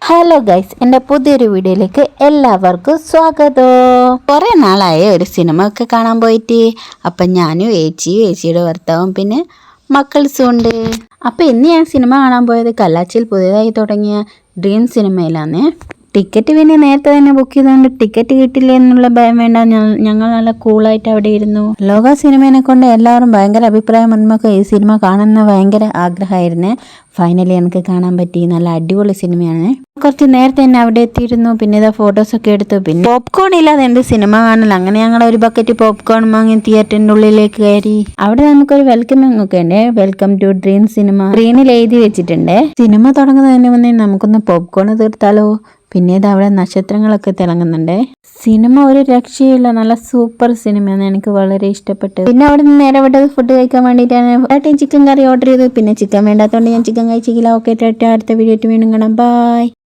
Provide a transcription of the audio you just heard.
Hello guys, എൻ്റെ പുതിയൊരു വീഡിയോയിലേക്ക് എല്ലാവർക്കും സ്വാഗതം. കുറേ നാളായ ഒരു സിനിമ ഒക്കെ കാണാൻ പോയിട്ട്. അപ്പം ഞാനും ഏച്ചിയുടെ ഭർത്താവും പിന്നെ മക്കൾസും ഉണ്ട്. അപ്പം ഇന്ന് ഞാൻ സിനിമ കാണാൻ പോയത് കല്ലാച്ചിയിൽ പുതിയതായി തുടങ്ങിയ ഡ്രീം സിനിമയിലാണ്. ടിക്കറ്റ് പിന്നെ നേരത്തെ തന്നെ ബുക്ക് ചെയ്തുകൊണ്ട് ടിക്കറ്റ് കിട്ടില്ല എന്നുള്ള ഭയം വേണ്ട, ഞങ്ങൾ നല്ല കൂളായിട്ട് അവിടെ ഇരുന്നു. ലോക സിനിമയെ കൊണ്ട് എല്ലാവരും ഭയങ്കര അഭിപ്രായം വന്നപ്പോൾ ഈ സിനിമ കാണുന്ന ഭയങ്കര ആഗ്രഹമായിരുന്നേ. ഫൈനലി എനിക്ക് കാണാൻ പറ്റി. നല്ല അടിപൊളി സിനിമയാണ്. കുറച്ച് നേരത്തെ തന്നെ അവിടെ എത്തിയിരുന്നു. പിന്നെ ഇതാ ഫോട്ടോസൊക്കെ എടുത്തു. പിന്നെ പോപ്കോൺ ഇല്ലാതെ എന്ത് സിനിമ കാണില്ല. അങ്ങനെ ഞങ്ങൾ ഒരു ബക്കറ്റ് പോപ്കോൺ വാങ്ങി തിയേറ്ററിൻ്റെ ഉള്ളിലേക്ക് കയറി. അവിടെ നമുക്കൊരു വെൽക്കമിങ് ഒക്കെ ഉണ്ട്. വെൽക്കം ടു ഡ്രീം സിനിമ സ്ക്രീനിൽ എഴുതി വെച്ചിട്ടുണ്ട്. സിനിമ തുടങ്ങുന്നതിന് മുന്നേ നമുക്കൊന്ന് പോപ്കോൺ തീർത്താലോ. പിന്നെ ഇത് അവിടെ നക്ഷത്രങ്ങളൊക്കെ തിളങ്ങുന്നുണ്ട്. സിനിമ ഒരു രക്ഷയില്ല, നല്ല സൂപ്പർ സിനിമയാണ്. എനിക്ക് വളരെ ഇഷ്ടപ്പെട്ടു. പിന്നെ അവിടെ നിന്ന് നേരെ വിട്ടത് ഫുഡ് കഴിക്കാൻ വേണ്ടിയിട്ടാണ്. ചിക്കൻ കറി ഓർഡർ ചെയ്തു. പിന്നെ ചിക്കൻ വേണ്ടാത്തതുകൊണ്ട് ഞാൻ ചിക്കൻ കഴിച്ചില്ല. ഓക്കെ, അടുത്ത വീഡിയോ വീണ്ടും കാണാം. ബൈ.